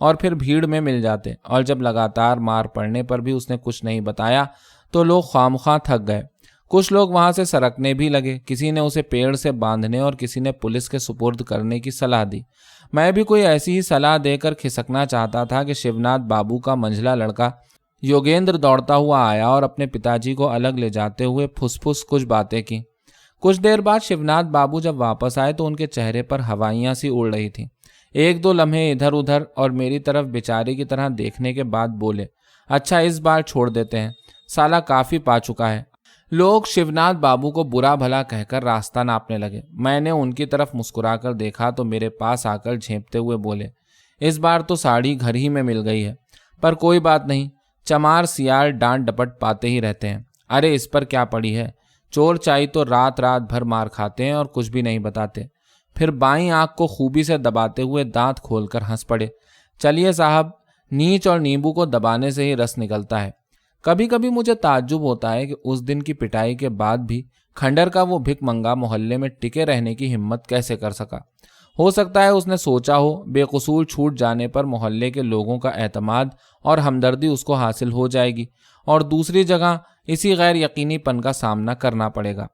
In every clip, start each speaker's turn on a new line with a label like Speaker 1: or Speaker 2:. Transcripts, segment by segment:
Speaker 1: اور پھر بھیڑ میں مل جاتے، اور جب لگاتار مار پڑنے پر بھی اس نے کچھ نہیں بتایا تو لوگ خوامخواہ تھک گئے۔ کچھ لوگ وہاں سے سرکنے بھی لگے، کسی نے اسے پیڑ سے باندھنے اور کسی نے پولیس کے سپرد کرنے کی صلاح دی۔ میں بھی کوئی ایسی ہی صلاح دے کر کھسکنا چاہتا تھا کہ شیوناتھ بابو کا منجھلا لڑکا یوگیندر دوڑتا ہوا آیا اور اپنے پتا جی کو الگ لے جاتے ہوئے پھس پھس کچھ باتیں کی۔ کچھ دیر بعد شیوناتھ بابو جب واپس آئے تو ان کے چہرے پر ہوائیاں سی اڑ رہی تھیں۔ ایک دو لمحے ادھر ادھر اور میری طرف بیچارے کی طرح دیکھنے کے بعد بولے، اچھا اس بار چھوڑ دیتے ہیں، سالا کافی پا چکا ہے۔ لوگ شیوناتھ بابو کو برا بھلا کہہ کر راستہ ناپنے لگے۔ میں نے ان کی طرف مسکرا کر دیکھا تو میرے پاس آ کر جھینپتے ہوئے بولے، اس بار تو ساڑی گھر ہی میں مل گئی ہے، پر کوئی بات نہیں، چمار سیال ڈانٹ ڈپٹ پاتے ہی رہتے ہیں۔ ارے اس پر کیا پڑی ہے، چور چائی تو رات رات بھر مار کھاتے ہیں اور کچھ بھی نہیں بتاتے۔ پھر بائیں آنکھ کو خوبی سے دباتے ہوئے دانت کھول کر ہنس پڑے، چلیے صاحب، نیچ اور نیمبو کو دبانے سے ہی رس نکلتا ہے۔ کبھی کبھی مجھے تعجب ہوتا ہے کہ اس دن کی پٹائی کے بعد بھی کھنڈر کا وہ بھک منگا محلے میں ٹکے رہنے کی ہمت کیسے کر سکا۔ ہو سکتا ہے اس نے سوچا ہو بے قصور چھوٹ جانے پر محلے کے لوگوں کا اعتماد اور ہمدردی اس کو حاصل ہو جائے گی اور دوسری جگہ اسی غیر یقینی پن کا سامنا کرنا پڑے گا۔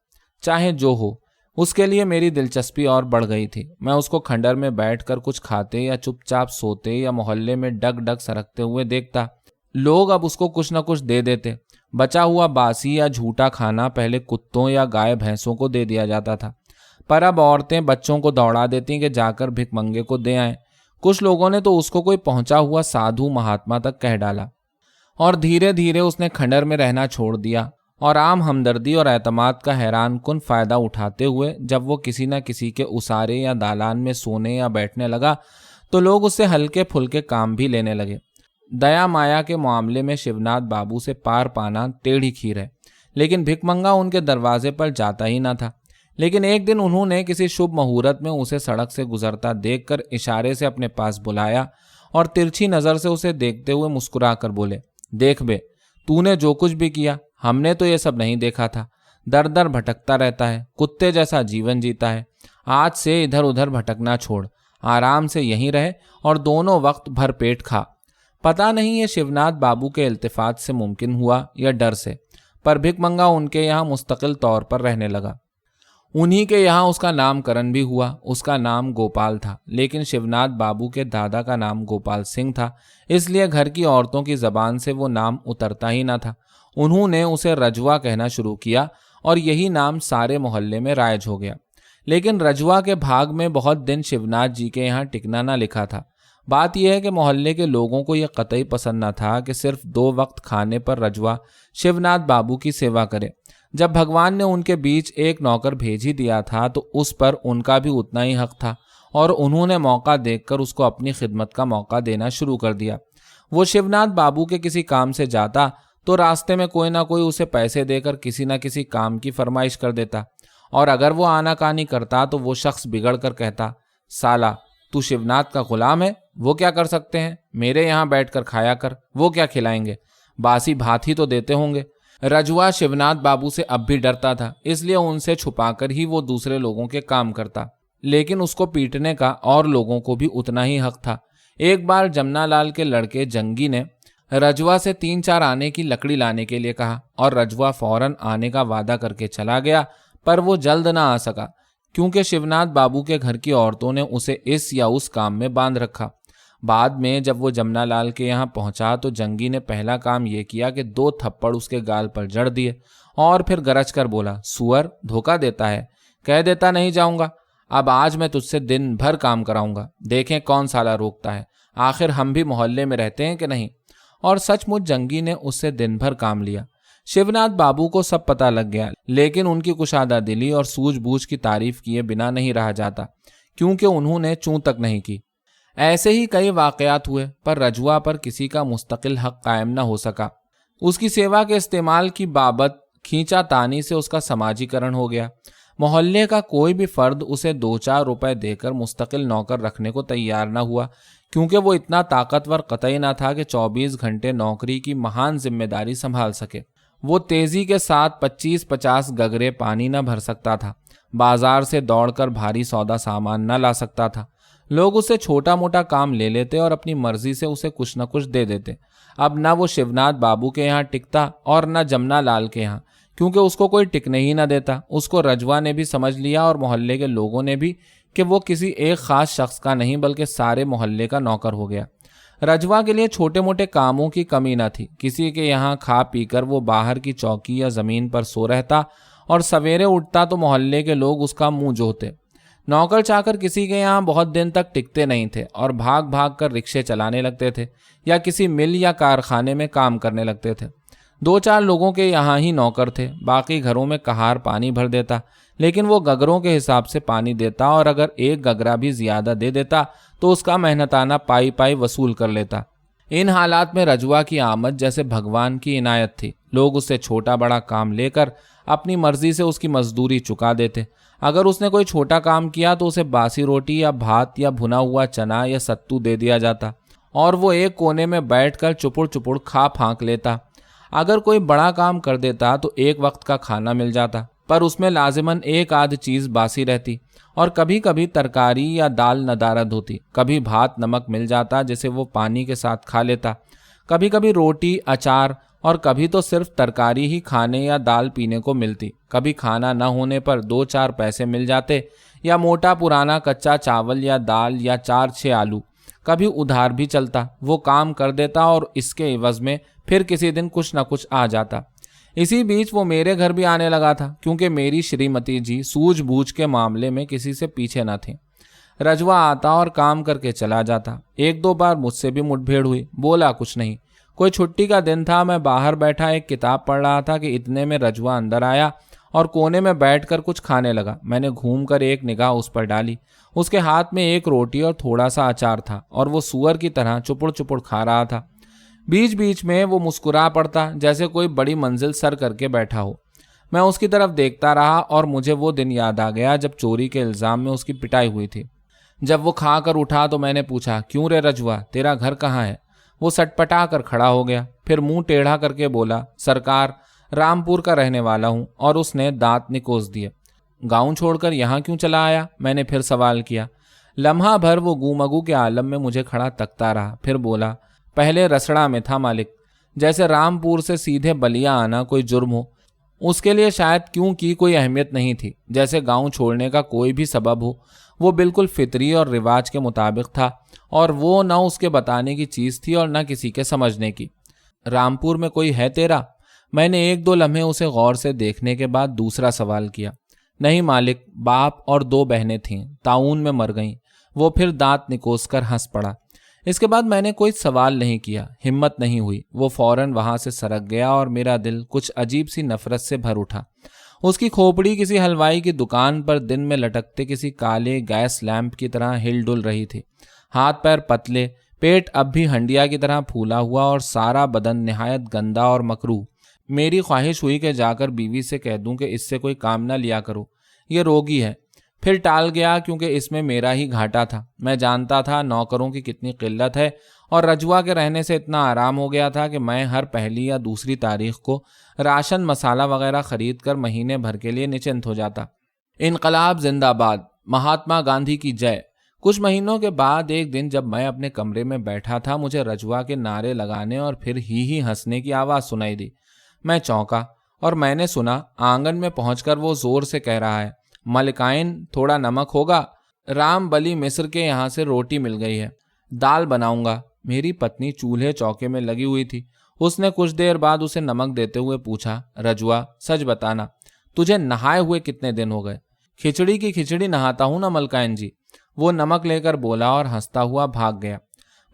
Speaker 1: چاہے جو ہو، اس کے لیے میری دلچسپی اور بڑھ گئی تھی۔ میں اس کو کھنڈر میں بیٹھ کر کچھ کھاتے یا چپ چاپ سوتے یا محلے میں ڈگ ڈگ سرکتے ہوئے دیکھتا۔ لوگ اب اس کو کچھ نہ کچھ دے دیتے۔ بچا ہوا باسی یا جھوٹا کھانا پہلے کتوں یا گائے بھینسوں کو دے دیا جاتا تھا، پر اب عورتیں بچوں کو دوڑا دیتی کہ جا کر بھک منگے کو دے آئیں۔ کچھ لوگوں نے تو اس کو کوئی پہنچا ہوا سادھو مہاتما تک کہہ ڈالا، اور دھیرے دھیرے اس نے کھنڈر میں رہنا چھوڑ دیا اور عام ہمدردی اور اعتماد کا حیران کن فائدہ اٹھاتے ہوئے جب وہ کسی نہ کسی کے اسارے یا دالان میں سونے یا بیٹھنے لگا تو لوگ اس سے ہلکے پھلکے کام بھی لینے لگے۔ دیا مایا کے معاملے میں شیوناتھ بابو سے پار پانا ٹیڑھی کھیر ہے، لیکن بھک منگا ان کے دروازے پر جاتا ہی نہ تھا۔ لیکن ایک دن انہوں نے کسی شبھ مہورت میں اسے سڑک سے گزرتا دیکھ کر اشارے سے اپنے پاس بلایا اور ترچھی نظر سے اسے دیکھتے ہوئے مسکرا کر بولے، دیکھ بے، تو نے جو کچھ بھی کیا ہم نے تو یہ سب نہیں دیکھا تھا۔ در در بھٹکتا رہتا ہے، کتے جیسا جیون جیتا ہے۔ آج سے ادھر ادھر بھٹکنا چھوڑ، آرام سے یہیں رہے اور دونوں وقت بھر پیٹ کھا۔ پتہ نہیں یہ شیوناتھ بابو کے التفات سے ممکن ہوا یا ڈر سے، پر بھک منگا ان کے یہاں مستقل طور پر رہنے لگا۔ انہی کے یہاں اس کا نام کرن بھی ہوا۔ اس کا نام گوپال تھا، لیکن شیوناتھ بابو کے دادا کا نام گوپال سنگھ تھا، اس لیے گھر کی عورتوں کی زبان سے وہ نام اترتا ہی نہ تھا۔ انہوں نے اسے رجوا کہنا شروع کیا اور یہی نام سارے محلے میں رائج ہو گیا۔ لیکن رجوا کے بھاگ میں بہت دن شیوناتھ جی کے یہاں ٹکنا نہ لکھا تھا۔ بات یہ ہے کہ محلے کے لوگوں کو یہ قطعی پسند نہ تھا کہ صرف 2 وقت کھانے پر رجوا شیوناتھ بابو کی سیوا کرے۔ جب بھگوان نے ان کے بیچ ایک نوکر بھیج ہی دیا تھا تو اس پر ان کا بھی اتنا ہی حق تھا، اور انہوں نے موقع دیکھ کر اس کو اپنی خدمت کا موقع دینا شروع کر دیا۔ وہ شیوناتھ بابو کے کسی کام سے جاتا تو راستے میں کوئی نہ کوئی اسے پیسے دے کر کسی نہ کسی کام کی فرمائش کر دیتا، اور اگر وہ آناکانی کرتا تو وہ شخص بگڑ کر کہتا، سالا تو شیوناتھ کا غلام ہے، وہ کیا کر سکتے ہیں، میرے یہاں بیٹھ کر کھایا کر، وہ کیا کھلائیں گے، باسی بھات ہی تو دیتے ہوں گے۔ رجوا شیوناتھ بابو سے اب بھی ڈرتا تھا، اس لیے ان سے چھپا کر ہی وہ دوسرے لوگوں کے کام کرتا، لیکن اس کو پیٹنے کا اور لوگوں کو بھی اتنا ہی حق تھا۔ ایک بار جمنا لال کے لڑکے جنگی نے رجوا سے 3-4 آنے کی لکڑی لانے کے لیے کہا، اور رجوا فوراً آنے کا وعدہ کر کے چلا گیا، پر وہ جلد نہ آ سکا کیونکہ شیوناتھ بابو کے گھر کی عورتوں نے اسے اس یا اس کام میں باندھ رکھا۔ بعد میں جب وہ جمنا لال کے یہاں پہنچا تو جنگی نے پہلا کام یہ کیا کہ 2 تھپڑ اس کے گال پر جڑ دیے اور پھر گرج کر بولا، سور دھوکہ دیتا ہے، کہہ دیتا نہیں جاؤں گا، اب آج میں تجھ سے دن بھر کام کراؤں گا، دیکھیں کون سالا روکتا ہے، آخر ہم بھی محلے میں رہتے ہیں کہ نہیں۔ اور سچ مچ جنگی نے اس سے دن بھر کام لیا۔ شیوناتھ بابو کو سب پتہ لگ گیا، لیکن ان کی کشادہ دلی اور سوجھ بوجھ کی تعریف کیے بنا نہیں رہا جاتا، کیونکہ انہوں نے چوں تک نہیں کی۔ ایسے ہی کئی واقعات ہوئے، پر رجوا پر کسی کا مستقل حق قائم نہ ہو سکا۔ اس کی سیوا کے استعمال کی بابت کھینچا تانی سے اس کا سماجی کرن ہو گیا۔ محلے کا کوئی بھی فرد اسے 2-4 روپے دے کر مستقل نوکر رکھنے کو تیار نہ ہوا، کیونکہ وہ اتنا طاقتور قطعی نہ تھا کہ 24 گھنٹے نوکری کی مہان ذمہ داری سنبھال سکے۔ وہ تیزی کے ساتھ 25-50 گگرے پانی نہ بھر سکتا تھا، بازار سے دوڑ کر بھاری سودا سامان نہ لا سکتا تھا، لوگ اسے چھوٹا موٹا کام لے لیتے اور اپنی مرضی سے اسے کچھ نہ کچھ دے دیتے۔ اب نہ وہ شیوناتھ بابو کے یہاں ٹکتا اور نہ جمنا لال کے یہاں، کیونکہ اس کو کوئی ٹکنے ہی نہ دیتا۔ اس کو رجوا نے بھی سمجھ لیا اور محلے کے لوگوں نے بھی کہ وہ کسی ایک خاص شخص کا نہیں بلکہ سارے محلے کا نوکر ہو گیا۔ رجوا کے لیے چھوٹے موٹے کاموں کی کمی نہ تھی۔ کسی کے یہاں کھا پی کر وہ باہر کی چوکی یا زمین پر سو رہتا اور سویرے اٹھتا تو محلے کے لوگ اس کا منہ جوتے۔ نوکر چاکر کسی کے یہاں بہت دن تک ٹکتے نہیں تھے اور بھاگ بھاگ کر رکشے چلانے لگتے تھے یا کسی مل یا کارخانے میں کام کرنے لگتے تھے۔ 2-4 لوگوں کے یہاں ہی نوکر تھے، باقی گھروں میں کہار پانی بھر دیتا، لیکن وہ گگروں کے حساب سے پانی دیتا اور اگر ایک گگرا بھی زیادہ دے دیتا تو اس کا محنتانہ پائی پائی وصول کر لیتا۔ ان حالات میں رجوا کی آمد جیسے بھگوان کی عنایت تھی۔ لوگ اس سے چھوٹا بڑا کام لے کر اپنی مرضی سے اس کی مزدوری چکا دیتے۔ اگر اس نے کوئی چھوٹا کام کیا تو اسے باسی روٹی یا بھات یا بھنا ہوا چنا یا ستو دے دیا جاتا اور وہ ایک کونے میں بیٹھ کر چپڑ چپڑ کھا پھانک لیتا۔ اگر کوئی بڑا کام کر دیتا تو ایک وقت کا کھانا مل جاتا، پر اس میں لازماً ایک آدھ چیز باسی رہتی اور کبھی کبھی ترکاری یا دال ندارد ہوتی، کبھی بھات نمک مل جاتا جسے وہ پانی کے ساتھ کھا لیتا، کبھی کبھی روٹی اچار اور کبھی تو صرف ترکاری ہی کھانے یا دال پینے کو ملتی۔ کبھی کھانا نہ ہونے پر 2-4 پیسے مل جاتے یا موٹا پرانا کچا چاول یا دال یا 4-6 آلو، کبھی ادھار بھی چلتا۔ وہ کام کر دیتا اور اس کے عوض میں پھر کسی دن کچھ نہ کچھ آ جاتا۔ اسی بیچ وہ میرے گھر بھی آنے لگا تھا، کیونکہ میری شریمتی جی سوجھ بوجھ کے معاملے میں کسی سے پیچھے نہ تھیں۔ رجوا آتا اور کام کر کے چلا جاتا۔ 1-2 بار مجھ سے بھی مٹ بھیڑ ہوئی، بولا کچھ نہیں۔ کوئی چھٹی کا دن تھا، میں باہر بیٹھا ایک کتاب پڑھ رہا تھا کہ اتنے میں رجوا اندر آیا اور کونے میں بیٹھ کر کچھ کھانے لگا۔ میں نے گھوم کر ایک نگاہ اس پر ڈالی۔ اس کے ہاتھ میں ایک روٹی اور تھوڑا سا اچار تھا اور وہ سور کی طرح چپڑ چپڑ کھا رہا تھا۔ بیچ بیچ میں وہ مسکرا پڑتا جیسے کوئی بڑی منزل سر کر کے بیٹھا ہو۔ میں اس کی طرف دیکھتا رہا اور مجھے وہ دن یاد آ گیا جب چوری کے الزام میں اس کی پٹائی ہوئی تھی۔ جب وہ کھا کر اٹھا تو میں نے پوچھا، کیوں رے رجوا، تیرا گھر کہاں ہے؟ وہ سٹ پٹا کر کھڑا ہو گیا، پھر منہ ٹیڑھا کر کے بولا، سرکار رامپور کا رہنے والا ہوں، اور اس نے دانت نکوس دیے۔ گاؤں چھوڑ کر یہاں کیوں چلا آیا؟ میں نے پھر سوال کیا۔ لمحہ بھر وہ گومگو کے عالم میں مجھے کھڑا تکتا رہا، پھر بولا، پہلے رسڑا میں تھا مالک۔ جیسے رامپور سے سیدھے بلیا آنا کوئی جرم ہو، اس کے لیے شاید کیوں کی کوئی اہمیت نہیں تھی۔ جیسے گاؤں چھوڑنے کا کوئی بھی سبب ہو، وہ بالکل فطری اور رواج کے مطابق تھا، اور وہ نہ اس کے بتانے کی چیز تھی اور نہ کسی کے سمجھنے کی۔ رامپور میں کوئی ہے تیرا؟ میں نے 1-2 لمحے اسے غور سے دیکھنے کے بعد دوسرا سوال کیا۔ نہیں مالک، باپ اور 2 بہنیں تھیں، طاعون میں مر گئیں۔ وہ پھر دانت نکوس کر ہنس پڑا۔ اس کے بعد میں نے کوئی سوال نہیں کیا، ہمت نہیں ہوئی۔ وہ فوراً وہاں سے سرک گیا اور میرا دل کچھ عجیب سی نفرت سے بھر اٹھا۔ اس کی کھوپڑی کسی حلوائی کی دکان پر دن میں لٹکتے کسی کالے گیس لیمپ کی طرح ہل ڈل رہی تھی۔ ہاتھ پیر پتلے، پیٹ اب بھی ہنڈیا کی طرح پھولا ہوا اور سارا بدن نہایت گندا اور مکروہ۔ میری خواہش ہوئی کہ جا کر بیوی سے کہہ دوں کہ اس سے کوئی کام نہ لیا کرو، یہ روگی ہے۔ پھر ٹال گیا کیونکہ اس میں میرا ہی گھاٹا تھا۔ میں جانتا تھا نوکروں کی کتنی قلت ہے، اور رجوا کے رہنے سے اتنا آرام ہو گیا تھا کہ میں ہر پہلی یا دوسری تاریخ کو راشن مسالہ وغیرہ خرید کر مہینے بھر کے لیے نچنت ہو جاتا۔ انقلاب زندہ باد، مہاتما گاندھی کی جے۔ کچھ مہینوں کے بعد ایک دن جب میں اپنے کمرے میں بیٹھا تھا، مجھے رجوا کے نعرے لگانے اور پھر ہی ہنسنے کی آواز سنائی دی۔ میں چونکا اور میں نے سنا آنگن میں پہنچ کر وہ زور سے کہہ رہا ہے، ملکائن تھوڑا نمک ہوگا؟ رام بلی مصر کے یہاں سے روٹی مل گئی ہے، دال بناؤں گا۔ میری پتنی چولہے چوکے میں لگی ہوئی تھی۔ اس نے کچھ دیر بعد اسے نمک دیتے ہوئے پوچھا، رجوا سچ بتانا، تجھے نہائے ہوئے کتنے دن ہو گئے؟ کھچڑی کی کھچڑی نہاتا ہوں نا ملکائن جی، وہ نمک لے کر بولا اور ہنستا ہوا بھاگ گیا۔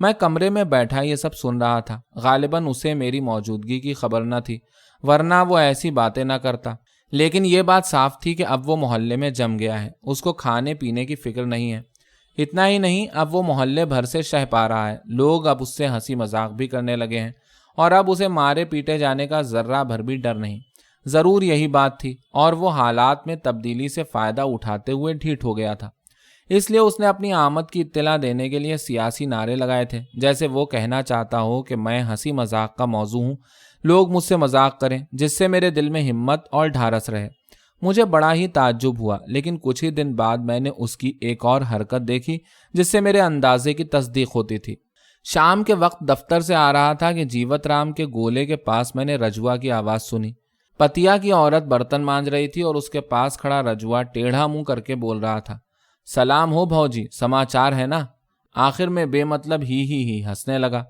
Speaker 1: میں کمرے میں بیٹھا یہ سب سن رہا تھا۔ غالباً اسے میری موجودگی کی خبر نہ تھی، ورنہ وہ ایسی باتیں نہ کرتا۔ لیکن یہ بات صاف تھی کہ اب وہ محلے میں جم گیا ہے، اس کو کھانے پینے کی فکر نہیں ہے۔ اتنا ہی نہیں، اب وہ محلے بھر سے شہ پا رہا ہے۔ لوگ اب اس سے ہنسی مذاق بھی کرنے لگے ہیں، اور اب اسے مارے پیٹے جانے کا ذرہ بھر بھی ڈر نہیں۔ ضرور یہی بات تھی، اور وہ حالات میں تبدیلی سے فائدہ اٹھاتے ہوئے ڈھیٹ ہو گیا تھا۔ اس لیے اس نے اپنی آمد کی اطلاع دینے کے لیے سیاسی نعرے لگائے تھے، جیسے وہ کہنا چاہتا ہو کہ میں ہنسی مذاق کا موضوع ہوں، لوگ مجھ سے مذاق کریں، جس سے میرے دل میں ہمت اور ڈھارس رہے۔ مجھے بڑا ہی تعجب ہوا، لیکن کچھ ہی دن بعد میں نے اس کی ایک اور حرکت دیکھی جس سے میرے اندازے کی تصدیق ہوتی تھی۔ شام کے وقت دفتر سے آ رہا تھا کہ جیوت رام کے گولے کے پاس میں نے رجوا کی آواز سنی۔ پتیا کی عورت برتن مانج رہی تھی اور اس کے پاس کھڑا رجوا ٹیڑھا منہ کر کے بول رہا تھا، سلام ہو بھوجی، سماچار ہے نا؟ آخر میں بے مطلب ہی ہنسنے لگا۔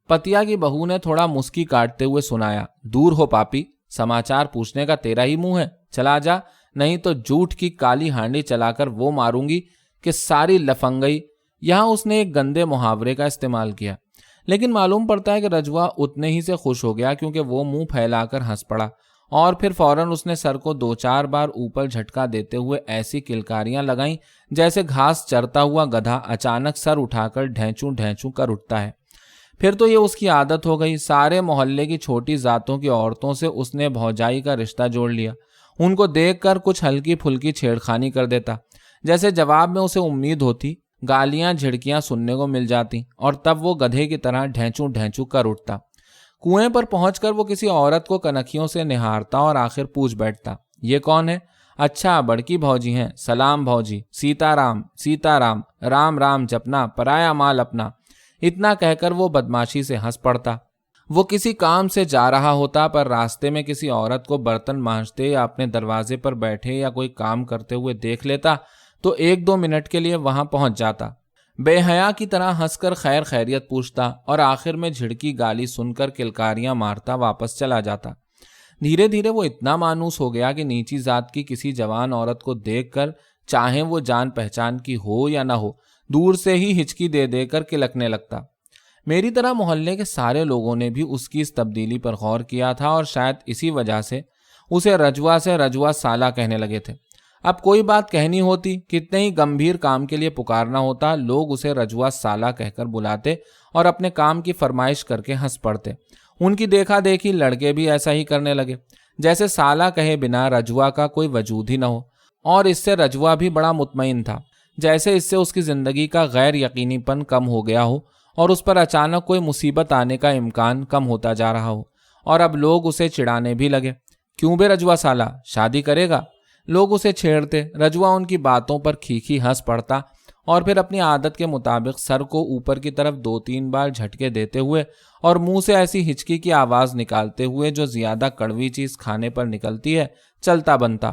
Speaker 1: پتیا کی بہو نے تھوڑا مسکی کاٹتے ہوئے سنایا، دور ہو پاپی، سماچار پوچھنے کا تیرا ہی منہ ہے، چلا جا، نہیں تو جھوٹ کی کالی ہانڈی چلا کر وہ ماروں گی کہ ساری لفنگئی۔ یہاں اس نے ایک گندے محاورے کا استعمال کیا، لیکن معلوم پڑتا ہے کہ رجوا اتنے ہی سے خوش ہو گیا کیونکہ وہ منہ پھیلا کر ہنس پڑا اور پھر فوراً اس نے سر کو 2-4 بار اوپر جھٹکا دیتے ہوئے ایسی کلکاریاں لگائیں جیسے گھاس چرتا ہوا گدھا اچانک سر اٹھا کر ڈھینچوں ڈھینچوں کر اٹھتا ہے۔ پھر تو یہ اس کی عادت ہو گئی، سارے محلے کی چھوٹی ذاتوں کی عورتوں سے اس نے بھوجائی کا رشتہ جوڑ لیا۔ ان کو دیکھ کر کچھ ہلکی پھلکی چھیڑخانی کر دیتا، جیسے جواب میں اسے امید ہوتی گالیاں جھڑکیاں سننے کو مل جاتی، اور تب وہ گدھے کی طرح ڈھینچوں ڈھینچوں کر اٹھتا۔ کنویں پر پہنچ کر وہ کسی عورت کو کنکھیوں سے نہارتا اور آخر پوچھ بیٹھتا، یہ کون ہے؟ اچھا بڑکی بھوجی ہیں، سلام بھوجی، سیتا رام سیتا رام، رام رام جپنا، پرایا مال اپنا۔ اتنا کہہ کر وہ بدماشی سے ہنس پڑتا۔ وہ کسی کام سے جا رہا ہوتا پر راستے میں کسی عورت کو برتن مانجتے یا اپنے دروازے پر بیٹھے یا کوئی کام کرتے ہوئے دیکھ لیتا تو 1-2 منٹ کے لیے وہاں پہنچ جاتا، بے حیا کی طرح ہنس کر خیر خیریت پوچھتا اور آخر میں جھڑکی گالی سن کر کلکاریاں مارتا واپس چلا جاتا۔ دھیرے دھیرے وہ اتنا مانوس ہو گیا کہ نیچی ذات کی کسی جوان عورت کو دیکھ کر، چاہے وہ جان پہچان کی ہو یا نہ ہو، دور سے ہی ہچکی دے دے کر کلکنے لگتا۔ میری طرح محلے کے سارے لوگوں نے بھی اس کی اس تبدیلی پر غور کیا تھا اور شاید اسی وجہ سے اسے رجوا سے رجوا سالہ کہنے لگے تھے۔ اب کوئی بات کہنی ہوتی، کتنے ہی گمبھیر کام کے لیے پکارنا ہوتا، لوگ اسے رجوا سالہ کہہ کر بلاتے اور اپنے کام کی فرمائش کر کے ہنس پڑتے۔ ان کی دیکھا دیکھی لڑکے بھی ایسا ہی کرنے لگے، جیسے سالہ کہے بنا رجوا کا کوئی وجود ہی نہ ہو، اور اس سے رجوا بھی بڑا مطمئن تھا، جیسے اس سے اس کی زندگی کا غیر یقینی پن کم ہو گیا ہو اور اس پر اچانک کوئی مصیبت آنے کا امکان کم ہوتا جا رہا ہو۔ اور اب لوگ اسے چڑھانے بھی لگے، کیوں بے رجوا سالہ، شادی کرے گا؟ لوگ اسے چھیڑتے، رجوا ان کی باتوں پر کھیکھی ہنس پڑتا اور پھر اپنی عادت کے مطابق سر کو اوپر کی طرف 2-3 بار جھٹکے دیتے ہوئے اور منہ سے ایسی ہچکی کی آواز نکالتے ہوئے جو زیادہ کڑوی چیز کھانے پر نکلتی ہے، چلتا بنتا۔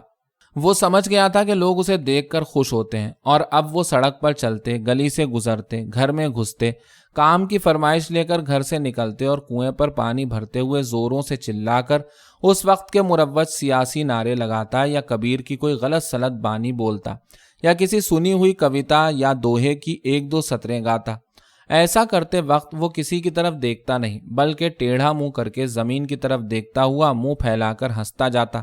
Speaker 1: وہ سمجھ گیا تھا کہ لوگ اسے دیکھ کر خوش ہوتے ہیں، اور اب وہ سڑک پر چلتے، گلی سے گزرتے، گھر میں گھستے، کام کی فرمائش لے کر گھر سے نکلتے اور کنویں پر پانی بھرتے ہوئے زوروں سے چلا کر اس وقت کے مروج سیاسی نعرے لگاتا یا کبیر کی کوئی غلط سلط بانی بولتا یا کسی سنی ہوئی کویتا یا دوہے کی 1-2 سطریں گاتا۔ ایسا کرتے وقت وہ کسی کی طرف دیکھتا نہیں بلکہ ٹیڑھا منہ کر کے زمین کی طرف دیکھتا ہوا منہ پھیلا کر ہنستا جاتا،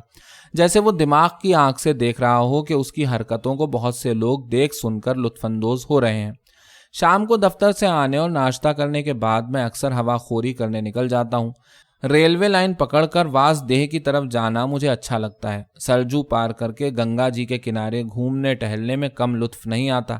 Speaker 1: جیسے وہ دماغ کی آنکھ سے دیکھ رہا ہو کہ اس کی حرکتوں کو بہت سے لوگ دیکھ سن کر لطف اندوز ہو رہے ہیں۔ شام کو دفتر سے آنے اور ناشتہ کرنے کے بعد میں اکثر ہوا خوری کرنے نکل جاتا ہوں۔ ریلوے لائن پکڑ کر واس دیہ کی طرف جانا مجھے اچھا لگتا ہے۔ سرجو پار کر کے گنگا جی کے کنارے گھومنے ٹہلنے میں کم لطف نہیں آتا،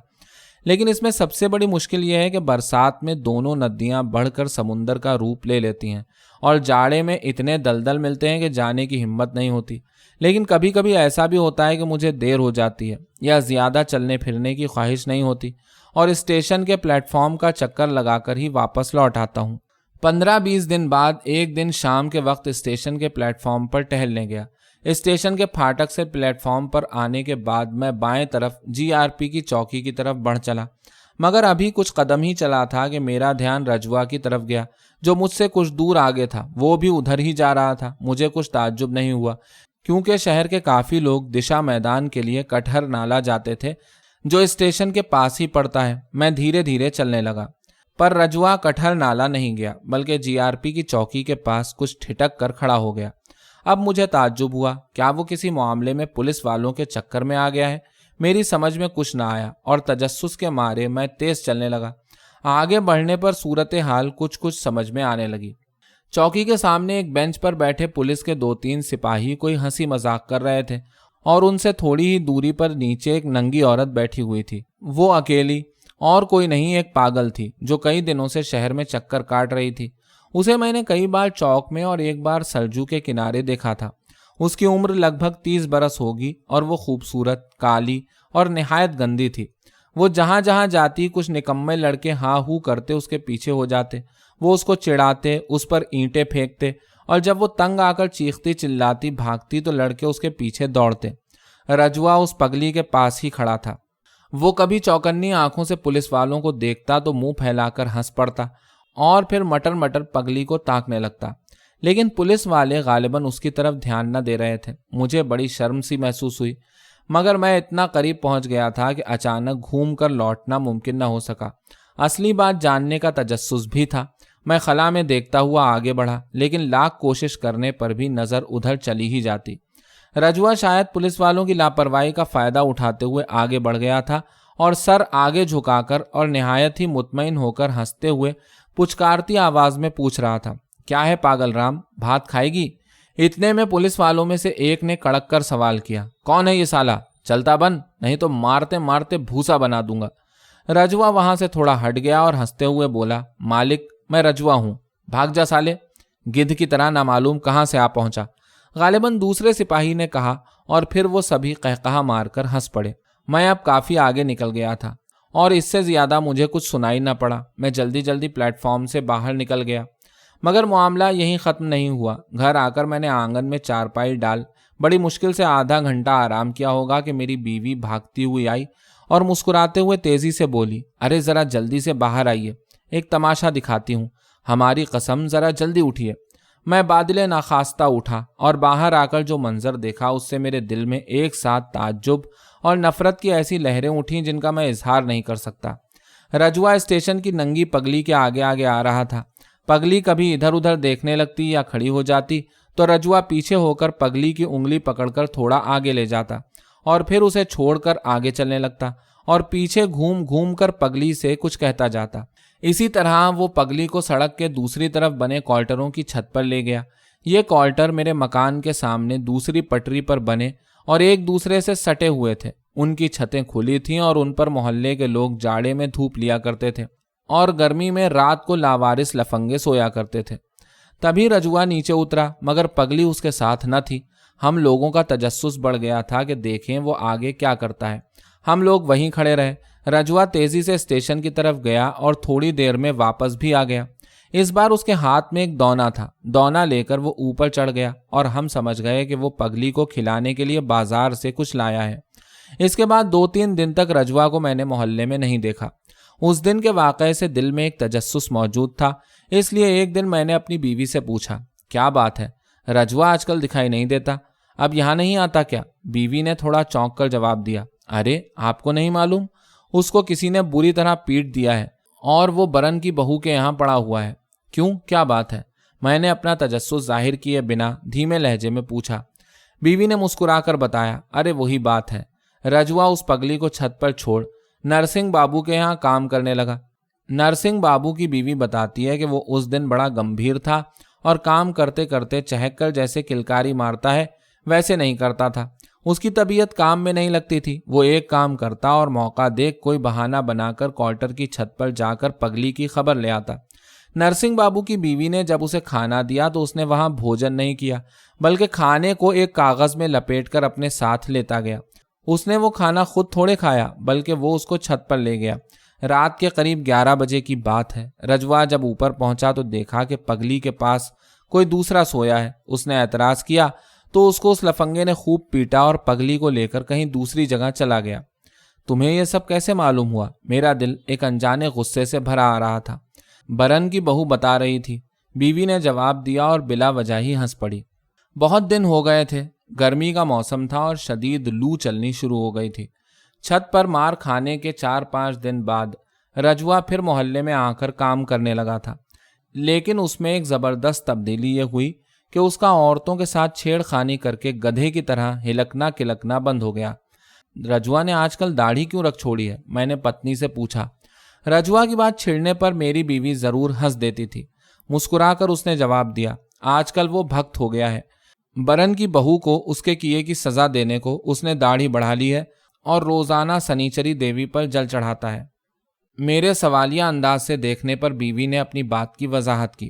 Speaker 1: لیکن اس میں سب سے بڑی مشکل یہ ہے کہ برسات میں دونوں ندیاں بڑھ کر سمندر کا روپ لے لیتی ہیں اور جاڑے میں اتنے دلدل ملتے ہیں کہ جانے کی ہمت نہیں ہوتی۔ لیکن کبھی کبھی ایسا بھی ہوتا ہے کہ مجھے دیر ہو جاتی ہے یا زیادہ چلنے پھرنے کی خواہش نہیں ہوتی اور اسٹیشن کے پلیٹ فارم کا چکر لگا کر ہی واپس لوٹ آتا ہوں۔ 15-20 دن بعد ایک دن شام کے وقت اسٹیشن کے پلیٹ فارم پر ٹہلنے گیا۔ اسٹیشن کے پھاٹک سے پلیٹ فارم پر آنے کے بعد میں بائیں طرف GRP کی چوکی کی طرف بڑھ چلا، مگر ابھی کچھ قدم ہی چلا تھا کہ میرا دھیان رجوا کی طرف گیا جو مجھ سے کچھ دور آگے تھا۔ وہ بھی ادھر ہی جا رہا تھا۔ مجھے کچھ تعجب نہیں ہوا کیونکہ شہر کے کافی لوگ دشا میدان کے لیے کٹہر نالہ جاتے تھے جو اسٹیشن کے پاس ہی پڑتا ہے۔ میں دھیرے دھیرے چلنے لگا، پر رجوا کٹہر نالہ نہیں گیا بلکہ GRP کی چوکی کے پاس کچھ ٹھٹک کر کھڑا ہو گیا۔ اب مجھے تعجب ہوا، کیا وہ کسی معاملے میں پولیس والوں کے چکر میں آ گیا ہے؟ میری سمجھ میں کچھ نہ آیا اور تجسس کے مارے میں تیز چلنے لگا۔ آگے بڑھنے پر صورتحال کچھ سمجھ میں آنے لگی۔ چوکی کے سامنے ایک بینچ پر بیٹھے پولیس کے 2-3 سپاہی کوئی ہنسی مذاق کر رہے تھے اور ان سے تھوڑی ہی دوری پر نیچے ایک ننگی عورت بیٹھی ہوئی تھی۔ وہ اکیلی اور کوئی نہیں ایک پاگل تھی جو کئی دنوں سے شہر میں چکر کاٹ رہی تھی۔ اسے میں نے کئی بار چوک میں اور ایک بار سرجو کے کنارے دیکھا تھا۔ اس کی عمر لگ بھگ 30 برس ہوگی اور وہ خوبصورت، کالی اور نہایت گندی تھی۔ وہ جہاں جہاں جاتی کچھ نکمے لڑکے ہاں ہو کرتے اس کے پیچھے ہو جاتے، وہ اس کو چڑھاتے، اس پر اینٹیں پھینکتے، اور جب وہ تنگ آ کر چیختی چلاتی بھاگتی تو لڑکے اس کے پیچھے دوڑتے۔ رجوا اس پگلی کے پاس ہی کھڑا تھا۔ وہ کبھی چوکنی آنکھوں سے پولیس والوں کو دیکھتا تو منہ پھیلا کر ہنس پڑتا اور پھر مٹر مٹر پگلی کو تاکنے لگتا، لیکن پولیس والے غالباً اس کی طرف دھیان نہ دے رہے تھے۔ مجھے بڑی شرم سی محسوس ہوئی، مگر میں اتنا قریب پہنچ گیا تھا کہ اچانک گھوم کر لوٹنا ممکن نہ ہو سکا۔ اصلی بات جاننے کا تجسس بھی تھا۔ میں خلا میں دیکھتا ہوا آگے بڑھا، لیکن لاکھ کوشش کرنے پر بھی نظر ادھر چلی ہی جاتی۔ رجوا شاید پولیس والوں کی لاپرواہی کا فائدہ اٹھاتے ہوئے آگے بڑھ گیا تھا اور سر آگے جھکا کر اور نہایت ہی مطمئن ہو کر ہنستے ہوئے پچکارتی آواز میں پوچھ رہا تھا، کیا ہے پاگل رام، بھات کھائے گی؟ اتنے میں پولیس والوں میں سے ایک نے کڑک کر سوال کیا، کون ہے یہ سالا؟ چلتا بن، نہیں تو مارتے مارتے بھوسا بنا دوں گا۔ رجوا وہاں سے تھوڑا ہٹ گیا اور ہنستے ہوئے بولا، مالک میں رجوا ہوں، بھاگ جا سالے، گدھ کی طرح نامعلوم کہاں سے آ پہنچا۔ غالباً دوسرے سپاہی نے کہا اور پھر وہ سبھی قہقہا مار کر ہنس پڑے۔ میں اب کافی آگے نکل گیا تھا اور اس سے زیادہ مجھے کچھ سنائی نہ پڑا۔ میں جلدی جلدی پلیٹ فارم سے باہر نکل گیا، مگر معاملہ یہیں ختم نہیں ہوا۔ گھر آ کر میں نے آنگن میں چارپائی ڈال بڑی مشکل سے آدھا گھنٹہ آرام کیا ہوگا کہ میری بیوی بھاگتی ہوئی آئی اور مسکراتے ہوئے تیزی سے بولی، ارے ذرا جلدی سے باہر آئیے، ایک تماشا دکھاتی ہوں، ہماری قسم ذرا جلدی اٹھیے۔ میں بادل ناخواستہ اٹھا اور باہر آ کر جو منظر دیکھا اس سے میرے دل میں ایک ساتھ تعجب اور نفرت کی ایسی لہریں اٹھیں جن کا میں اظہار نہیں کر سکتا۔ رجوا اسٹیشن کی ننگی پگلی کے آگے آگے آ رہا تھا۔ پگلی کبھی ادھر ادھر دیکھنے لگتی یا کھڑی ہو جاتی تو رجوا پیچھے ہو کر پگلی کی انگلی پکڑ کر تھوڑا آگے لے جاتا اور پھر اسے چھوڑ کر آگے چلنے لگتا اور پیچھے گھوم گھوم کر پگلی سے کچھ کہتا جاتا۔ اسی طرح وہ پگلی کو سڑک کے دوسری طرف بنے کوارٹروں کی چھت پر لے گیا۔ یہ کوارٹر میرے مکان کے سامنے دوسری پٹری پر بنے اور ایک دوسرے سے سٹے ہوئے تھے۔ ان کی چھتیں کھلی تھیں اور ان پر محلے کے لوگ جاڑے میں دھوپ لیا کرتے تھے اور گرمی میں رات کو لاوارث لفنگے سویا کرتے تھے۔ تبھی رجوا نیچے اترا، مگر پگلی اس کے ساتھ نہ تھی۔ ہم لوگوں کا تجسس بڑھ گیا تھا کہ دیکھیں وہ آگے کیا کرتا ہے۔ ہم لوگ وہیں کھڑے رہے۔ رجوا تیزی سے اسٹیشن کی طرف گیا اور تھوڑی دیر میں واپس بھی آ گیا۔ اس بار اس کے ہاتھ میں ایک دونا تھا۔ دونا لے کر وہ اوپر چڑھ گیا اور ہم سمجھ گئے کہ وہ پگلی کو کھلانے کے لیے بازار سے کچھ لایا ہے۔ اس کے بعد 2-3 دن تک رجوا کو میں نے محلے میں نہیں دیکھا۔ اس دن کے واقعے سے دل میں ایک تجسس موجود تھا، اس لیے ایک دن میں نے اپنی بیوی سے پوچھا، کیا بات ہے، رجوا آج کل دکھائی نہیں دیتا، اب یہاں نہیں آتا کیا؟ بیوی نے تھوڑا چونک کر جواب دیا، ارے آپ کو نہیں معلوم، اس کو کسی نے بری طرح پیٹ دیا ہے اور وہ برن کی بہو کے یہاں پڑا ہوا ہے۔ کیوں، کیا بات ہے؟ میں نے اپنا تجسس ظاہر کیے بنا دھیمے لہجے میں پوچھا۔ بیوی نے مسکرا کر بتایا، ارے وہی بات ہے، رجوا اس پگلی کو چھت پر چھوڑ نرسنگ بابو کے یہاں کام کرنے لگا۔ نرسنگ بابو کی بیوی بتاتی ہے کہ وہ اس دن بڑا گمبھیر تھا اور کام کرتے کرتے چہک کر جیسے کلکاری مارتا ہے ویسے نہیں کرتا تھا۔ اس کی طبیعت کام میں نہیں لگتی تھی۔ وہ ایک کام کرتا اور موقع دیکھ کوئی بہانہ بنا کر کوارٹر کی چھت پر جا کر پگلی کی خبر لے آتا۔ نرسنگ بابو کی بیوی نے جب اسے کھانا دیا تو اس نے وہاں بھوجن نہیں کیا، بلکہ کھانے کو ایک کاغذ میں لپیٹ کر اپنے ساتھ لیتا گیا۔ اس نے وہ کھانا خود تھوڑے کھایا، بلکہ وہ اس کو چھت پر لے گیا۔ رات کے قریب 11 بجے کی بات ہے۔ رجوا جب اوپر پہنچا تو دیکھا کہ پگلی کے پاس کوئی دوسرا سویا ہے۔ اس نے اعتراض کیا تو اس کو اس لفنگے نے خوب پیٹا اور پگلی کو لے کر کہیں دوسری جگہ چلا گیا۔ تمہیں یہ سب کیسے معلوم ہوا؟ میرا دل ایک انجانے غصے سے بھرا آ رہا تھا۔ برن کی بہو بتا رہی تھی، بیوی نے جواب دیا اور بلا وجہ ہی ہنس پڑی۔ بہت دن ہو گئے تھے، گرمی کا موسم تھا اور شدید لو چلنی شروع ہو گئی تھی۔ چھت پر مار کھانے کے 4-5 دن بعد رجوا پھر محلے میں آ کر کام کرنے لگا تھا، لیکن اس میں ایک زبردست تبدیلی یہ ہوئی کہ اس کا عورتوں کے ساتھ چھیڑ خانی کر کے گدھے کی طرح ہلکنا کلکنا بند ہو گیا۔ رجوا نے آج کل داڑھی کیوں رکھ چھوڑی ہے؟ میں نے پتنی سے پوچھا۔ رجوا کی بات چھڑنے پر میری بیوی ضرور ہنس دیتی تھی۔ مسکرا کر اس نے جواب دیا، آج کل وہ بھکت ہو گیا ہے۔ برن کی بہو کو اس کے کیے کی سزا دینے کو اس نے داڑھی بڑھا لی ہے اور روزانہ سنیچری دیوی پر جل چڑھاتا ہے۔ میرے سوالیہ انداز سے دیکھنے پر بیوی نے اپنی بات کی وضاحت کی۔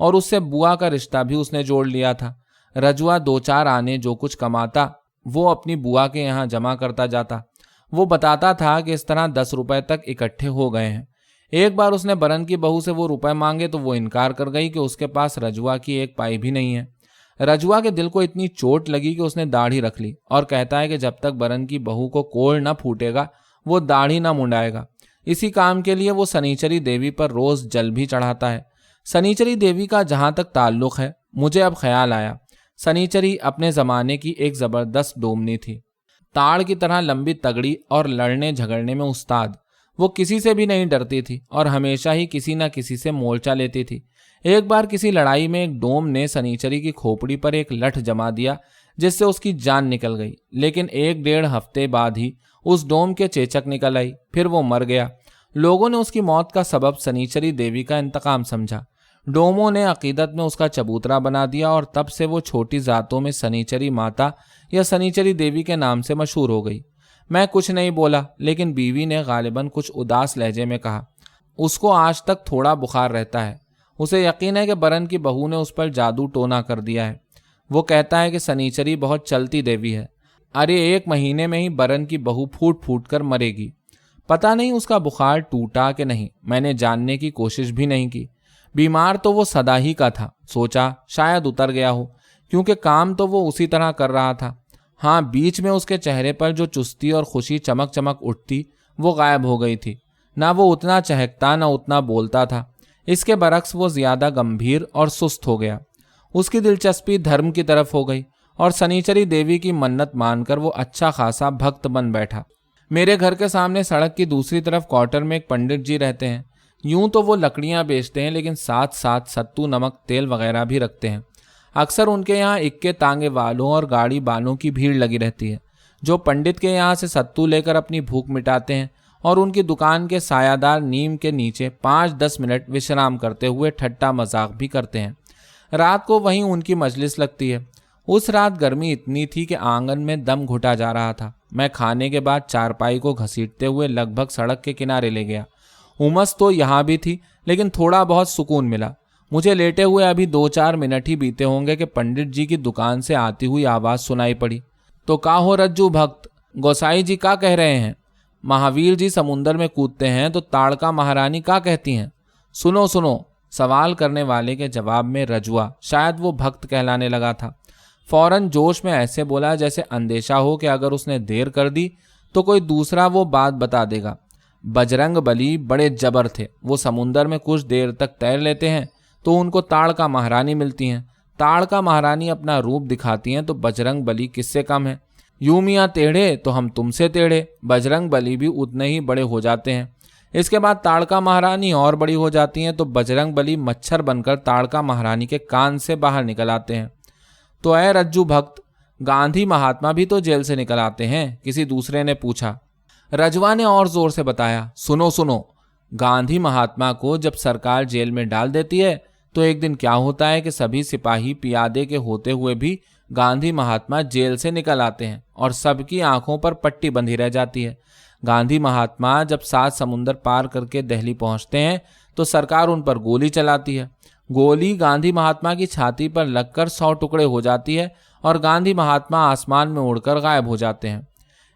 Speaker 1: اور اس سے بوا کا رشتہ بھی اس نے جوڑ لیا تھا۔ رجوا 2-4 آنے جو کچھ کماتا وہ اپنی بوا کے یہاں جمع کرتا جاتا۔ وہ بتاتا تھا کہ اس طرح 10 روپے تک اکٹھے ہو گئے ہیں۔ ایک بار اس نے برن کی بہو سے وہ روپے مانگے تو وہ انکار کر گئی کہ اس کے پاس رجوا کی 1 پائی بھی نہیں ہے۔ رجوا کے دل کو اتنی چوٹ لگی کہ اس نے داڑھی رکھ لی اور کہتا ہے کہ جب تک برن کی بہو کو کوڑ نہ پھوٹے گا وہ داڑھی نہ منڈائے گا۔ اسی کام کے لیے وہ سنیچری دیوی پر روز جل بھی چڑھاتا ہے۔ سنیچری دیوی کا جہاں تک تعلق ہے، مجھے اب خیال آیا، سنیچری اپنے زمانے کی ایک زبردست ڈومنی تھی، تاڑ کی طرح لمبی تگڑی اور لڑنے جھگڑنے میں استاد۔ وہ کسی سے بھی نہیں ڈرتی تھی اور ہمیشہ ہی کسی نہ کسی سے مورچہ لیتی تھی۔ ایک بار کسی لڑائی میں ایک ڈوم نے سنیچری کی کھوپڑی پر ایک لٹھ جما دیا جس سے اس کی جان نکل گئی، لیکن 1-1.5 ہفتے بعد ہی اس ڈوم کے چیچک نکل آئی، پھر وہ مر گیا۔ لوگوں نے اس کی موت کا سبب سنیچری دیوی کا انتقام سمجھا۔ ڈوموں نے عقیدت میں اس کا چبوترا بنا دیا اور تب سے وہ چھوٹی ذاتوں میں سنیچری ماتا یا سنیچری دیوی کے نام سے مشہور ہو گئی۔ میں کچھ نہیں بولا، لیکن بیوی نے غالباً کچھ اداس لہجے میں کہا، اس کو آج تک تھوڑا بخار رہتا ہے۔ اسے یقین ہے کہ برن کی بہو نے اس پر جادو ٹونا کر دیا ہے۔ وہ کہتا ہے کہ سنیچری بہت چلتی دیوی ہے۔ ارے 1 مہینے میں ہی برن کی بہو پھوٹ پھوٹ کر مرے گی۔ پتہ نہیں اس کا بخار ٹوٹا کہ نہیں، میں نے جاننے کی کوشش بھی نہیں کی۔ بیمار تو وہ سدا ہی کا تھا، سوچا شاید اتر گیا ہو، کیونکہ کام تو وہ اسی طرح کر رہا تھا۔ ہاں، بیچ میں اس کے چہرے پر جو چستی اور خوشی چمک چمک اٹھتی وہ غائب ہو گئی تھی۔ نہ وہ اتنا چہکتا نہ اتنا بولتا تھا۔ اس کے برعکس وہ زیادہ گمبھیر اور سست ہو گیا۔ اس کی دلچسپی دھرم کی طرف ہو گئی اور سنیچری دیوی کی منت مان کر وہ اچھا خاصا بھکت بن بیٹھا۔ میرے گھر کے سامنے سڑک کی دوسری طرف کوارٹر میں ایک پنڈت جی رہتے ہیں۔ یوں تو وہ لکڑیاں بیچتے ہیں، لیکن ساتھ ساتھ ستو، نمک، تیل وغیرہ بھی رکھتے ہیں۔ اکثر ان کے یہاں اکے تانگے والوں اور گاڑی بالوں کی بھیڑ لگی رہتی ہے، جو پنڈت کے یہاں سے ستو لے کر اپنی بھوک مٹاتے ہیں اور ان کی دکان کے سایہ دار نیم کے نیچے 5-10 منٹ وشرام کرتے ہوئے ٹھٹا مذاق بھی کرتے ہیں۔ رات کو وہیں ان کی مجلس لگتی ہے۔ اس رات گرمی اتنی تھی کہ آنگن میں دم گھٹا جا رہا تھا۔ میں کھانے کے بعد چارپائی کو گھسیٹتے ہوئے لگ بھگ سڑک کے کنارے لے گیا۔ امس تو یہاں بھی تھی، لیکن تھوڑا بہت سکون ملا۔ مجھے لیٹے ہوئے ابھی 2-4 منٹ ہی بیتے ہوں گے کہ پنڈت جی کی دکان سے آتی ہوئی آواز سنائی پڑی، تو کا ہو رجو بھکت، گوسائی جی کا کہہ رہے ہیں؟ مہاویر جی سمندر میں کودتے ہیں تو تاڑکا مہارانی کا کہتی ہیں؟ سنو سنو، سوال کرنے والے کے جواب میں رجوا، شاید وہ بھکت کہلانے لگا تھا، فوراً جوش میں ایسے بولا جیسے اندیشہ ہو کہ اگر اس نے دیر کر دی تو کوئی دوسرا وہ بات بتا دے گا۔ بجرنگ بلی بڑے جبر تھے، وہ سمندر میں کچھ دیر تک تیر لیتے ہیں تو ان کو تاڑکا مہارانی ملتی ہیں۔ تاڑکا مہارانی اپنا روپ دکھاتی ہیں تو بجرنگ بلی کس سے کم ہے؟ یوں میاں ٹیڑھے تو ہم تم سے ٹیڑھے، بجرنگ بلی بھی اتنے ہی بڑے ہو جاتے ہیں۔ اس کے بعد تاڑکا مہارانی اور بڑی ہو جاتی ہیں تو بجرنگ بلی مچھر بن کر تاڑکا مہارانی کے کان سے باہر نکل آتے ہیں۔ تو اے رجو بھکت، گاندھی مہاتما بھی تو جیل سے نکل آتے ہیں؟ کسی دوسرے نے پوچھا۔ رجوا نے اور زور سے بتایا، سنو سنو، گاندھی مہاتما کو جب سرکار جیل میں ڈال دیتی ہے تو ایک دن کیا ہوتا ہے کہ سبھی سپاہی پیادے کے ہوتے ہوئے بھی گاندھی مہاتما جیل سے نکل آتے ہیں اور سب کی آنکھوں پر پٹی بندھی رہ جاتی ہے۔ گاندھی مہاتما جب 7 سمندر پار کر کے دہلی پہنچتے ہیں تو سرکار ان پر گولی چلاتی ہے۔ گولی گاندھی مہاتما کی چھاتی پر لگ کر 100 ٹکڑے ہو جاتی ہے اور گاندھی مہاتما آسمان میں اڑ کر غائب ہو جاتے ہیں۔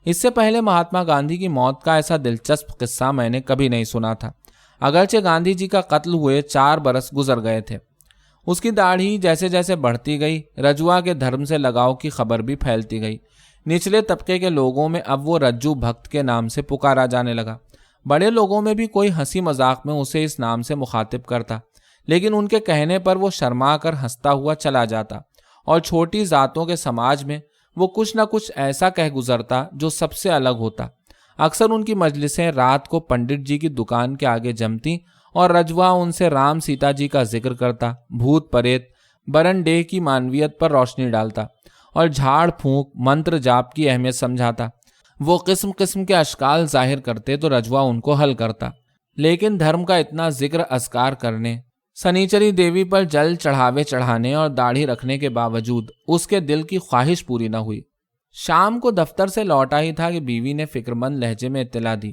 Speaker 1: اس سے پہلے مہاتما گاندھی کی موت کا ایسا دلچسپ قصہ میں نے کبھی نہیں سنا تھا۔ اگرچہ گاندھی جی کا قتل ہوئے 4 برس گزر گئے تھے۔ اس کی داڑھی جیسے جیسے بڑھتی گئی، رجوا کے دھرم سے لگاؤ کی خبر بھی پھیلتی گئی۔ نچلے طبقے کے لوگوں میں اب وہ رجو بھکت کے نام سے پکارا جانے لگا۔ بڑے لوگوں میں بھی کوئی ہنسی مذاق میں اسے اس نام سے مخاطب کرتا، لیکن ان کے کہنے پر وہ شرما کر ہنستا ہوا چلا جاتا، اور چھوٹی ذاتوں کے سماج میں وہ کچھ نہ کچھ ایسا کہہ گزرتا جو سب سے الگ ہوتا۔ اکثر ان کی مجلسیں رات کو پنڈت جی کی دکان کے آگے جمتی اور رجوا ان سے رام سیتا جی کا ذکر کرتا، بھوت پریت، برن ڈے کی معنویت پر روشنی ڈالتا اور جھاڑ پھونک، منتر جاپ کی اہمیت سمجھاتا۔ وہ قسم قسم کے اشکال ظاہر کرتے تو رجوا ان کو حل کرتا، لیکن دھرم کا اتنا ذکر اذکار کرنے، سنیچری دیوی پر جل چڑھاوے چڑھانے اور داڑھی رکھنے کے باوجود اس کے دل کی خواہش پوری نہ ہوئی۔ شام کو دفتر سے لوٹا ہی تھا کہ بیوی نے فکر مند لہجے میں اطلاع دی،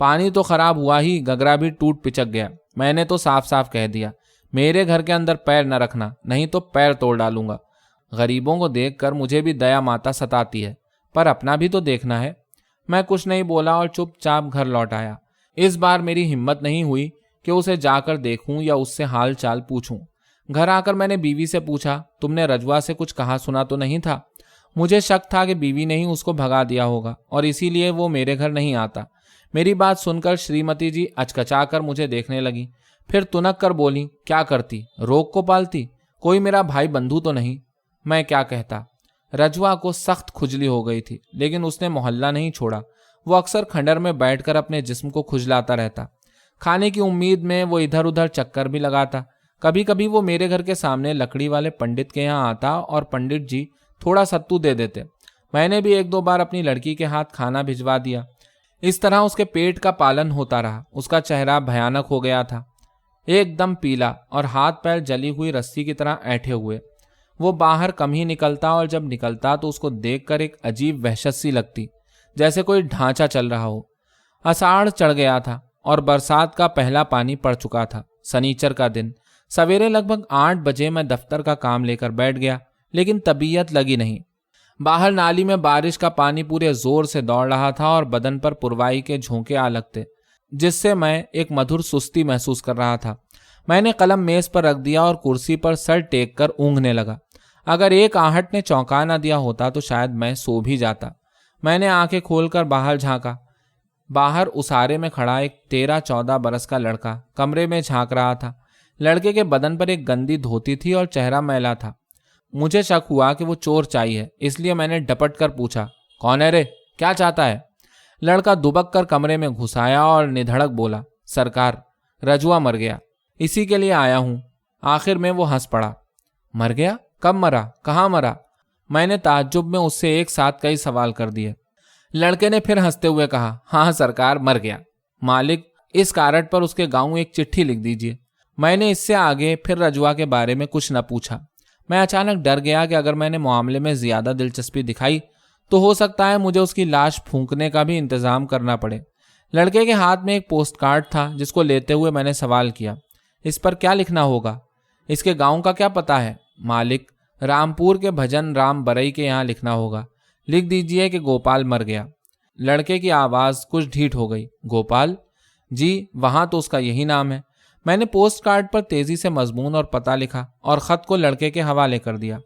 Speaker 1: پانی تو خراب ہوا ہی، گگرا بھی ٹوٹ پچک گیا۔ میں نے تو صاف صاف کہہ دیا، میرے گھر کے اندر پیر نہ رکھنا، نہیں تو پیر توڑ ڈالوں گا۔ غریبوں کو دیکھ کر مجھے بھی دیا ماتا ستاتی ہے، پر اپنا بھی تو دیکھنا ہے۔ میں کچھ نہیں بولا اور چپ چاپ گھر لوٹ آیا۔ اس بار میری ہمت نہیں ہوئی کہ اسے جا کر دیکھوں یا اس سے حال چال پوچھوں۔ گھر آ کر میں نے بیوی سے پوچھا، تم نے رجوا سے کچھ کہا سنا تو نہیں تھا؟ مجھے شک تھا کہ بیوی نے ہی اس کو بھگا دیا ہوگا اور اسی لیے وہ میرے گھر نہیں آتا۔ میری بات سن کر شریمتی جی اچکچا کر مجھے دیکھنے لگی، پھر تنک کر بولی، کیا کرتی؟ روگ کو پالتی؟ کوئی میرا بھائی بندھو تو نہیں؟ میں کیا کہتا؟ رجوا کو سخت کھجلی ہو گئی تھی، لیکن اس نے محلہ نہیں چھوڑا۔ وہ اکثر کھنڈر میں بیٹھ کر اپنے جسم کو کھجلاتا رہتا۔ کھانے کی امید میں وہ ادھر ادھر چکر بھی لگاتا۔ کبھی کبھی وہ میرے گھر کے سامنے لکڑی والے پنڈت کے یہاں آتا اور پنڈت جی تھوڑا ستو دے دیتے۔ میں نے بھی ایک دو بار اپنی لڑکی کے ہاتھ کھانا بھجوا دیا۔ اس طرح اس کے پیٹ کا پالن ہوتا رہا۔ اس کا چہرہ بھیانک ہو گیا تھا، ایک دم پیلا اور ہاتھ پیر جلی ہوئی رسی کی طرح ایٹھے ہوئے۔ وہ باہر کم ہی نکلتا اور جب نکلتا تو اس کو دیکھ کر ایک عجیب وحشت سی لگتی، جیسے کوئی ڈھانچہ چل رہا ہو۔ اساڑھ چڑھ گیا تھا اور برسات کا پہلا پانی پڑ چکا تھا۔ سنیچر کا دن سویرے لگ بھگ 8 بجے میں دفتر کا کام لے کر بیٹھ گیا، لیکن طبیعت لگی نہیں۔ باہر نالی میں بارش کا پانی پورے زور سے دوڑ رہا تھا اور بدن پر پروائی کے جھونکے آ لگتے، جس سے میں ایک مدھر سستی محسوس کر رہا تھا۔ میں نے قلم میز پر رکھ دیا اور کرسی پر سر ٹیک کر اونگنے لگا۔ اگر ایک آہٹ نے چونکا نہ دیا ہوتا تو شاید میں سو بھی جاتا۔ میں نے آنکھیں کھول کر باہر جھانکا۔ باہر اسارے میں کھڑا ایک 13-14 برس کا لڑکا کمرے میں جھانک رہا تھا۔ لڑکے کے بدن پر ایک گندی دھوتی تھی اور چہرہ میلا تھا۔ مجھے شک ہوا کہ وہ چور چائی ہے، اس لیے میں نے ڈپٹ کر پوچھا، کون ہے رے؟ کیا چاہتا ہے؟ لڑکا دبک کر کمرے میں گھس آیا اور ندھڑک بولا، سرکار، رجوا مر گیا، اسی کے لیے آیا ہوں۔ آخر میں وہ ہنس پڑا۔ مر گیا؟ کب مرا؟ کہاں مرا؟ میں نے تعجب میں اس سے ایک ساتھ کئی سوال کر دیے۔ لڑکے نے پھر ہنستے ہوئے کہا، ہاں سرکار، مر گیا۔ مالک، اس کارڈ پر اس کے گاؤں ایک چٹھی لکھ دیجیے۔ میں نے اس سے آگے پھر رجوا کے بارے میں کچھ نہ پوچھا۔ میں اچانک ڈر گیا کہ اگر میں نے معاملے میں زیادہ دلچسپی دکھائی تو ہو سکتا ہے مجھے اس کی لاش پھونکنے کا بھی انتظام کرنا پڑے۔ لڑکے کے ہاتھ میں ایک پوسٹ کارڈ تھا جس کو لیتے ہوئے میں نے سوال کیا، اس پر کیا لکھنا ہوگا؟ اس کے گاؤں کا کیا پتہ ہے؟ مالک، رامپور کے بھجن رام برئی کے یہاں لکھنا ہوگا۔ لکھ دیجئے کہ گوپال مر گیا۔ لڑکے کی آواز کچھ ڈھیٹ ہو گئی۔ گوپال؟ جی، وہاں تو اس کا یہی نام ہے۔ میں نے پوسٹ کارڈ پر تیزی سے مضمون اور پتہ لکھا اور خط کو لڑکے کے حوالے کر دیا۔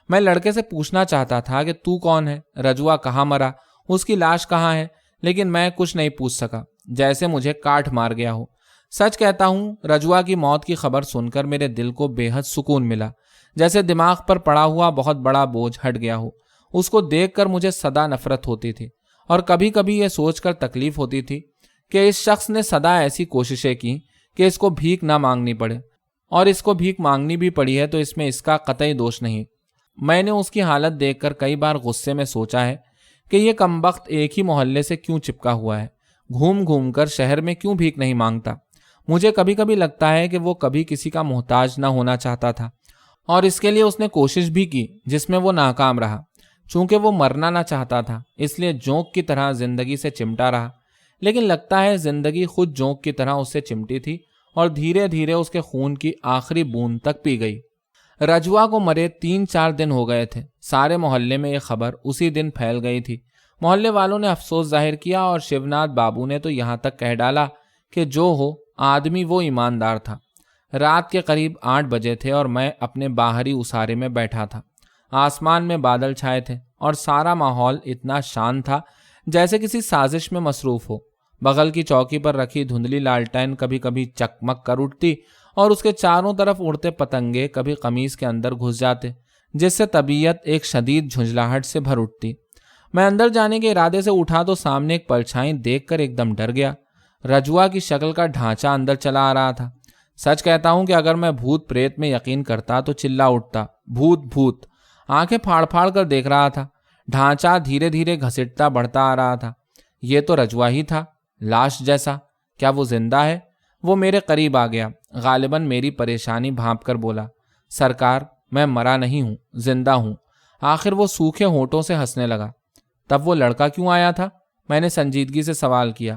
Speaker 1: میں لڑکے سے پوچھنا چاہتا تھا کہ تو کون ہے، رجوا کہاں مرا، اس کی لاش کہاں ہے، لیکن میں کچھ نہیں پوچھ سکا، جیسے مجھے کاٹ مار گیا ہو۔ سچ کہتا ہوں، رجوا کی موت کی خبر سن کر میرے دل کو بے حد سکون ملا، جیسے دماغ پر پڑا ہوا بہت بڑا بوجھ ہٹ گیا ہو۔ اس کو دیکھ کر مجھے سدا نفرت ہوتی تھی اور کبھی کبھی یہ سوچ کر تکلیف ہوتی تھی کہ اس شخص نے سدا ایسی کوششیں کی کہ اس کو بھیک نہ مانگنی پڑے، اور اس کو بھیک مانگنی بھی پڑی ہے تو اس میں اس کا قطعی دوش نہیں۔ میں نے اس کی حالت دیکھ کر کئی بار غصے میں سوچا ہے کہ یہ کمبخت ایک ہی محلے سے کیوں چپکا ہوا ہے، گھوم گھوم کر شہر میں کیوں بھیک نہیں مانگتا۔ مجھے کبھی کبھی لگتا ہے کہ وہ کبھی کسی کا محتاج نہ ہونا چاہتا تھا، اور اس کے لیے اس نے کوشش بھی کی جس میں وہ ناکام رہا۔ چونکہ وہ مرنا نہ چاہتا تھا اس لیے جونک کی طرح زندگی سے چمٹا رہا، لیکن لگتا ہے زندگی خود جونک کی طرح اس سے چمٹی تھی اور دھیرے دھیرے اس کے خون کی آخری بوند تک پی گئی۔ رجوا کو مرے 3-4 دن ہو گئے تھے۔ سارے محلے میں یہ خبر اسی دن پھیل گئی تھی۔ محلے والوں نے افسوس ظاہر کیا اور شیوناتھ بابو نے تو یہاں تک کہہ ڈالا کہ جو ہو، آدمی وہ ایماندار تھا۔ رات کے قریب 8 بجے تھے اور میں اپنے باہری اسارے میں بیٹھا تھا۔ آسمان میں بادل چھائے تھے اور سارا ماحول اتنا شانت تھا جیسے کسی سازش میں مصروف ہو۔ بغل کی چوکی پر رکھی دھندلی لالٹین کبھی کبھی چکمک کر اٹھتی اور اس کے چاروں طرف اڑتے پتنگے کبھی قمیص کے اندر گھس جاتے، جس سے طبیعت ایک شدید جھنجھلاہٹ سے بھر اٹھتی۔ میں اندر جانے کے ارادے سے اٹھا تو سامنے ایک پرچھائی دیکھ کر ایک دم ڈر گیا۔ رجوا کی شکل کا ڈھانچہ اندر چلا آ رہا تھا۔ سچ کہتا ہوں کہ اگر میں بھوت پریت میں یقین کرتا تو چلا اٹھتا، بھوت بھوت۔ آنکھیں پھاڑ پھاڑ کر دیکھ رہا تھا۔ ڈھانچہ دھیرے دھیرے گھسٹتا بڑھتا آ رہا تھا۔ یہ تو رجوا ہی تھا، لاش جیسا۔ کیا وہ زندہ ہے؟ وہ میرے قریب آ گیا، غالباً میری پریشانی بھانپ کر بولا، سرکار، میں مرا نہیں ہوں، زندہ ہوں۔ آخر وہ سوکھے ہونٹوں سے ہنسنے لگا۔ تب وہ لڑکا کیوں آیا تھا؟ میں نے سنجیدگی سے سوال کیا۔